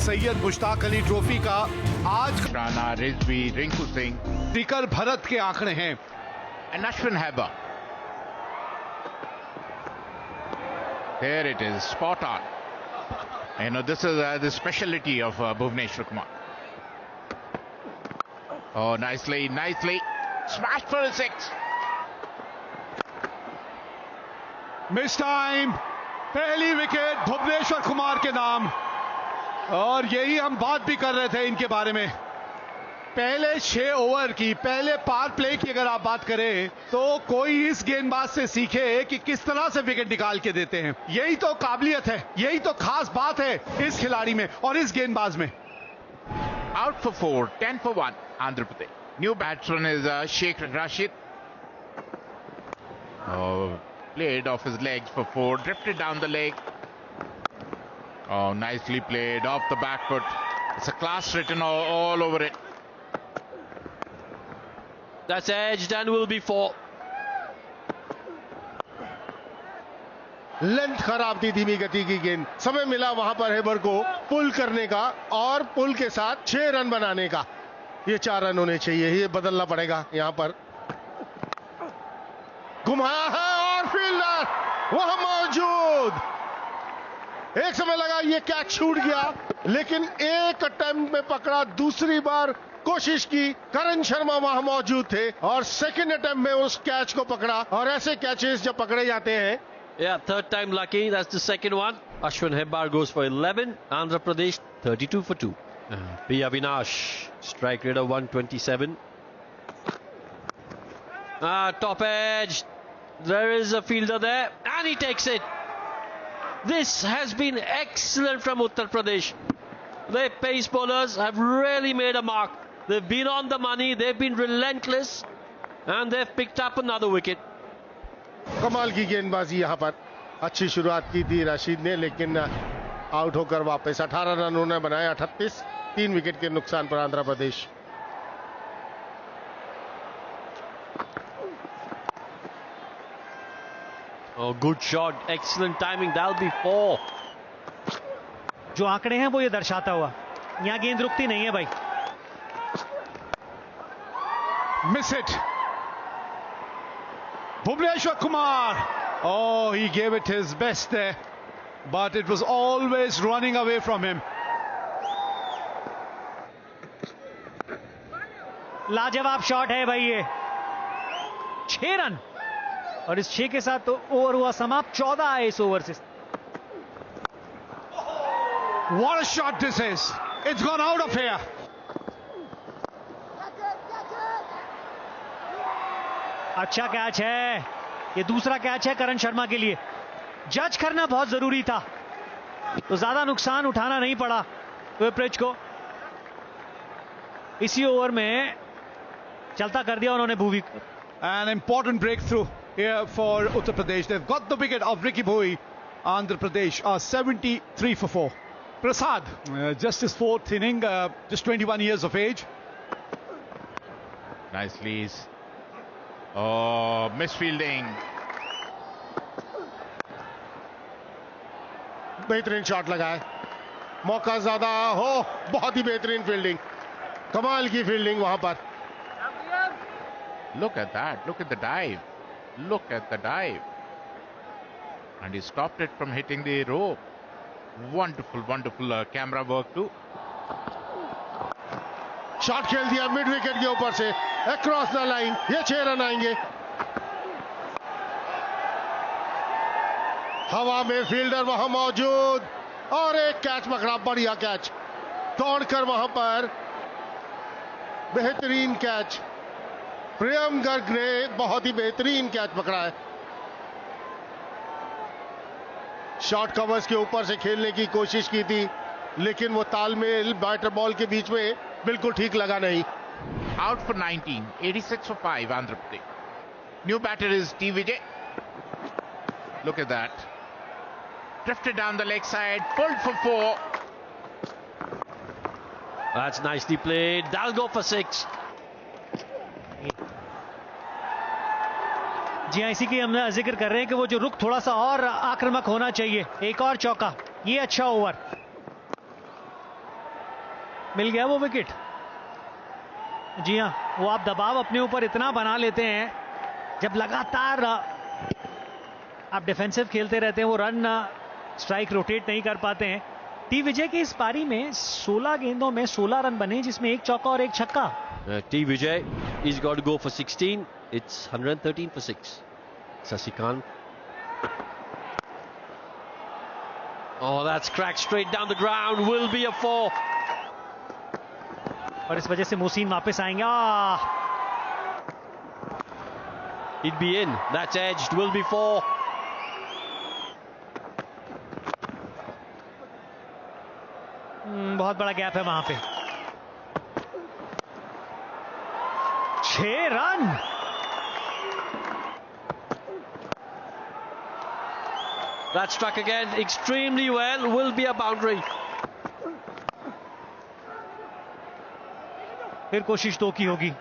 Syed Mushtaq Ali trophy का आज राणा, रिजवी, रिंकू सिंह, टिकर भरत के आंकड़े हैं। and Ashwin Heba. There it is, spot on. You know, this is the speciality of Bhuvneshwar Kumar. Oh, nicely, smashed for a six. Miss time, पहली wicket Bhuvneshwar Kumar के नाम। और यही हम बात भी कर रहे थे इनके बारे में। पहले 6 ओवर की, पहले पावर प्ले की अगर आप बात करें तो कोई इस गेंदबाज से सीखे कि किस तरह से विकेट निकाल के देते हैं। यही तो काबिलियत है, यही तो खास बात है इस खिलाड़ी में और इस गेंदबाज में। Out for 4, 10 for 1, Andhra Pradesh. New batsman is Sheikh Rashid. Oh, played off his legs for 4, drifted down the leg. Oh, nicely played off the back foot. It's a class written all over it. That's edged and will be 4. Length खराब थी, धीमी गति की गेंद। समय मिला वहां पर हेबर को पुल करने का और पुल के साथ 6 रन बनाने का। ये 4 रन होने चाहिए, ये बदलना पड़ेगा यहां पर। घुमाया है और फील्डर वहां मौजूद। एक समय लगा ये कैच छूट गया, लेकिन एक अटेम्प्ट में पकड़ा, दूसरी बार कोशिश की। करण शर्मा वहां मौजूद थे और सेकंड अटेम्प्ट में उस कैच को पकड़ा। और ऐसे कैचेस जब पकड़े जाते हैं, Yeah, third time lucky. That's the second one. Ashwin Hebbar goes for 11. Andhra Pradesh 32 for 2. P. Avinash, strike rate of 127. Top edge. There is a fielder there, and he takes it. This has been excellent from Uttar Pradesh. Their pace bowlers have really made a mark. They've been on the money. They've been relentless, and they've picked up another wicket. कमाल की गेंदबाजी। यहां पर अच्छी शुरुआत की थी राशिद ने, लेकिन आउट होकर वापस 18 रन उन्होंने बनाए। 38, 3 विकेट के नुकसान पर Andhra Pradesh. Oh, good shot, excellent timing. That'll be 4. जो आंकड़े हैं वो ये दर्शाता हुआ, यहां गेंद रुकती नहीं है भाई। Miss it, Bhuvneshwar Kumar. Oh, he gave it his best there, but it was always running away from him. लाजवाब शॉट है भाई ये। 6 रन और इस 6 के साथ तो ओवर हुआ समाप्त। 14 है इस ओवर से। What a shot this is. It's gone out of here. अच्छा कैच है, ये दूसरा कैच है करण शर्मा के लिए। जज करना बहुत जरूरी था, तो ज्यादा नुकसान उठाना नहीं पड़ा वेब्रिज को। इसी ओवर में चलता कर दिया उन्होंने भुवी को। An important breakthrough here for Uttar Pradesh. They've got the wicket of Ricky Bhoi. Andhra Pradesh are 73 for 4. Prasad, just his 4th inning, just 21 years of age. Nicely. Oh, misfielding. बेहतरीन shot लगा है, मौका ज्यादा हो। बहुत ही बेहतरीन fielding, कमाल की फील्डिंग वहां पर। Look at that. Look at the dive. Look at the dive. And he stopped it from hitting the rope. Wonderful camera work too. Shot खेल दिया मिड विकेट के ऊपर से, अक्रॉस द लाइन। ये 6 रन आएंगे। हवा में फील्डर वहां मौजूद और एक कैच पकड़ा, बढ़िया कैच। दौड़कर वहां पर बेहतरीन कैच। प्रियम गर्ग ने बहुत ही बेहतरीन कैच पकड़ा है। शॉर्ट कवर्स के ऊपर से खेलने की कोशिश की थी, लेकिन वो तालमेल बैटर बॉल के बीच में बिल्कुल ठीक लगा नहीं। Out for 19, 86 for 5, Andhra Pradesh. New batter is T. Vijay. Look at that. Drifted down the leg side, pulled for 4. That's nicely played. That'll go for 6. जी हाँ, इसी की हम जिक्र कर रहे हैं कि वो जो रुख थोड़ा सा और आक्रामक होना चाहिए। एक और चौका, ये अच्छा ओवर। मिल गया वो विकेट। जी हाँ, वो आप दबाव अपने ऊपर इतना बना लेते हैं, जब लगातार आप डिफेंसिव खेलते रहते हैं, वो रन स्ट्राइक रोटेट नहीं कर पाते हैं। टी विजय की इस पारी में 16 गेंदों में 16 रन बने, जिसमें एक चौका और एक छक्का। T Vijay, he's got to go for 16. It's 113 for 6. Sasikant. Oh, that's cracked straight down the ground. Will be a 4. और इस वजह से मोहसिन वापस आएंगे। He'd be in. That's edged. Will be 4. बहुत बड़ा गैप है वहां पे। 6 run. That struck again extremely well. Will be a boundary. फिर कोशिश 2 की होगी।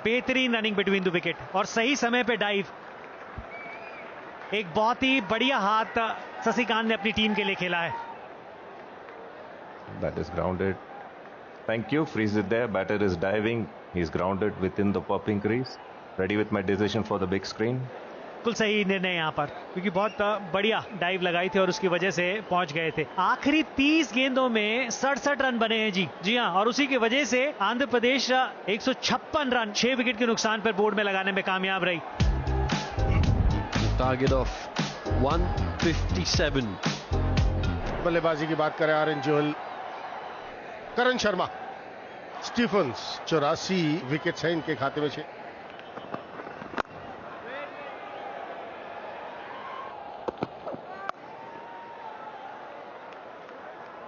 बेहतरीन रनिंग बिटवीन द विकेट और सही समय पे डाइव। एक बहुत ही बढ़िया हाथ शशिकांत ने अपनी टीम के लिए खेला है। That is grounded. Thank you. Freeze it there. Batter is diving. He's grounded within the popping crease. Ready with my decision for the big screen. बिल्कुल सही निर्णय यहाँ पर, क्योंकि बहुत बढ़िया डाइव लगाई थी और उसकी वजह से पहुंच गए थे। आखिरी 30 गेंदों में 67 रन बने हैं जी हाँ, और उसी की वजह से आंध्र प्रदेश 156 रन 6 विकेट के नुकसान पर बोर्ड में लगाने में कामयाब रही। Target of 157. बल्लेबाजी की बात करें आर्यन जोहल, करण शर्मा, स्टीफन्स 84 विकेट है इनके खाते में।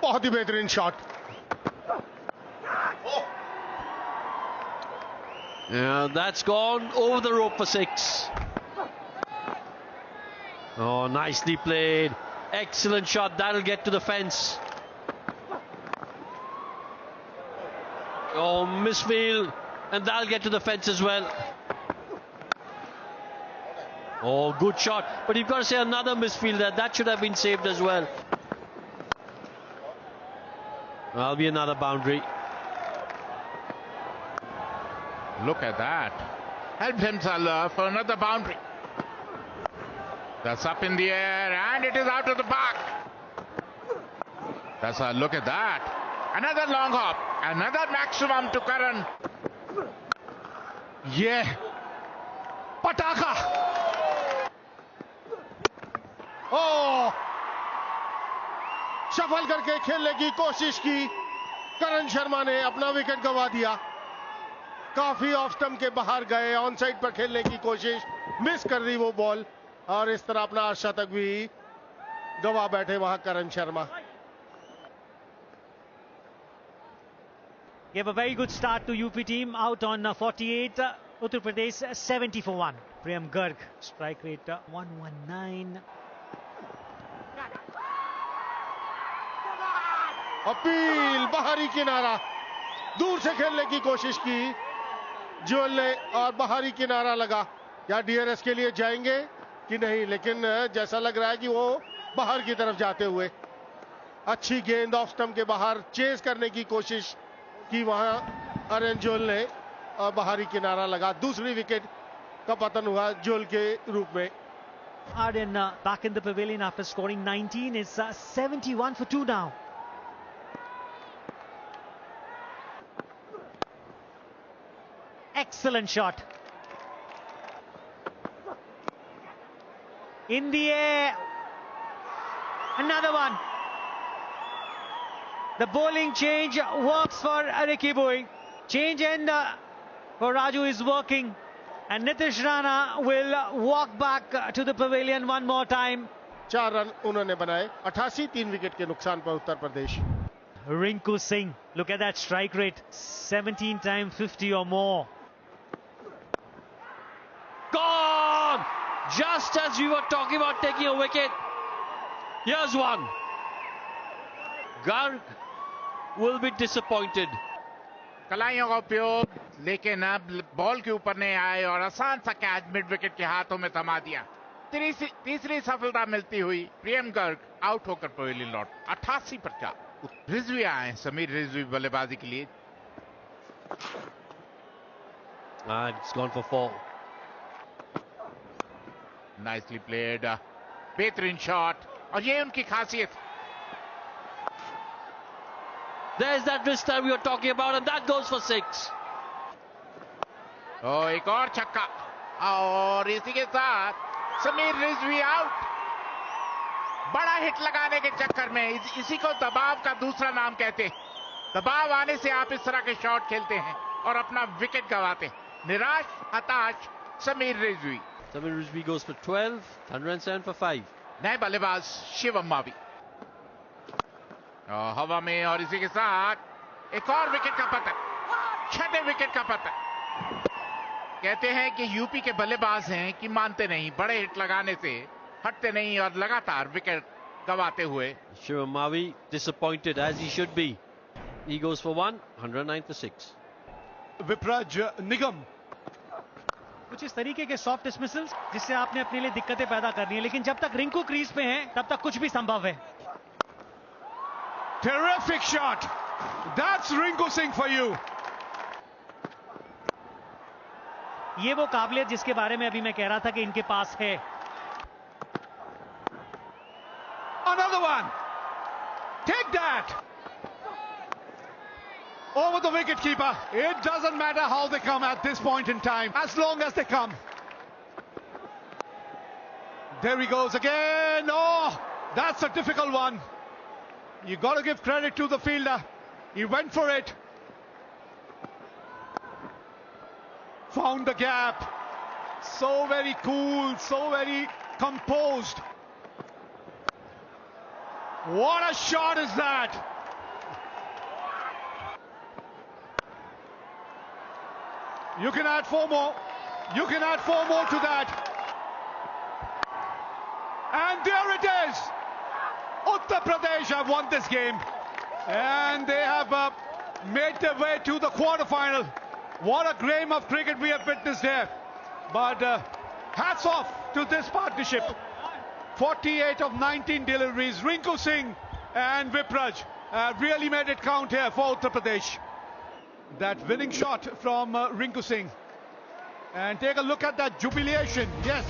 बहुत ही बेहतरीन shot. That's gone over the rope for 6. Oh, nicely played. Excellent shot. That'll get to the fence. Oh, misfield. And that'll get to the fence as well. Oh, good shot. But you've got to say another misfield there. That should have been saved as well. That'll be another boundary. Look at that. Helped himself for another boundary. That's up in the air and it is out of the park. That's a look at that. Another long hop. Another maximum to Karan. ये पटाखा। ओ सफल करके खेलने की कोशिश की, करण शर्मा ने अपना विकेट गंवा दिया। काफी ऑफ स्टंप के बाहर गए, ऑन साइड पर खेलने की कोशिश, मिस कर दी वो बॉल और इस तरह अपना शतक भी गंवा बैठे वहां करण Sharma. Gave a very good start to UP team, out on 48, Uttar Pradesh 70 for 1. Priyam Garg, strike rate 119. Appeal बाहरी किनारा, दूर से खेलने की कोशिश की जोहल ने और बाहरी किनारा लगा। या डीआरएस के लिए जाएंगे कि नहीं, लेकिन जैसा लग रहा है कि वो बाहर की तरफ जाते हुए। अच्छी गेंद ऑफ स्टंप के बाहर चेज करने की कोशिश की वहां आर्यन जोहल ने और बाहरी किनारा लगा। दूसरी विकेट का पतन हुआ जोहल के रूप में। Aryan back in the pavilion after scoring 19 is 71 for 2 now. Excellent shot. In the air. Another one. The bowling change works for Ricky Boy. Change end for Raju is working. And Nitish Rana will walk back to the pavilion one more time. 4 run उन्होंने बनाए। 88 3 wicket के नुकसान पर Uttar Pradesh. Rinku Singh, look at that strike rate, 17 times 50 or more. Gone! Just as we were talking about taking a wicket, here's one. Garg will be disappointed. कलाइयों का उपयोग, लेकिन अब ball के ऊपर नहीं आए और आसान सा कैच मिड विकेट के हाथों में थमा दिया। तीसरी सफलता मिलती हुई प्रियम गर्ग आउट होकर पवेलियन लौट 88 पर 4। रिजवी आए समीर रिजवी बल्लेबाजी के लिए। And it's gone for 4. Nicely played, बेहतरीन शॉट, और ये उनकी खासियत। There's that wrist time we were talking about, and that goes for 6. एक और छक्का, और इसी के साथ समीर रिजवी आउट। बड़ा हिट लगाने के चक्कर में इसी को दबाव का दूसरा नाम कहते हैं। दबाव आने से आप इस तरह के शॉट खेलते हैं और अपना विकेट गंवाते हैं। निराश, हताश Sameer Rizvi. Samir Rizvi goes for 12, 107 for 5. नए बल्लेबाज शिवम मावी हवा में, और इसी के साथ एक और विकेट का पतन, 6ठे विकेट का पतन। कहते हैं कि यूपी के बल्लेबाज हैं कि मानते नहीं, बड़े हिट लगाने से हटते नहीं और लगातार विकेट गंवाते हुए। Shivam Mavi disappointed as he should be. He goes for 1, 109 for 6. Vipraj निगम, कुछ इस तरीके के सॉफ्ट डिसमिसल्स जिससे आपने अपने लिए दिक्कतें पैदा करनी है, लेकिन जब तक रिंकू क्रीज पे हैं तब तक कुछ भी संभव है। terrific shot. That's Rinku Singh for you. ये वो काबिलियत जिसके बारे में अभी मैं कह रहा था कि इनके पास है। Another one. Take that. Over the wicket keeper. It doesn't matter how they come at this point in time, as long as they come. There he goes again. Oh, that's a difficult one. You got to give credit to the fielder. He went for it. Found the gap. So very cool, so very composed. What a shot is that? You can add 4 more. You can add 4 more to that. And there it is. Uttar Pradesh have won this game. And they have made their way to the quarterfinal. What a game of cricket we have witnessed here. But hats off to this partnership. 48 of 19 deliveries. Rinku Singh and Vipraj really made it count here for Uttar Pradesh. That winning shot from Rinku Singh. And take a look at that jubilation. Yes,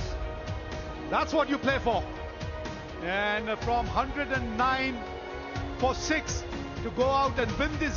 that's what you play for. And from 109 for 6 to go out and win this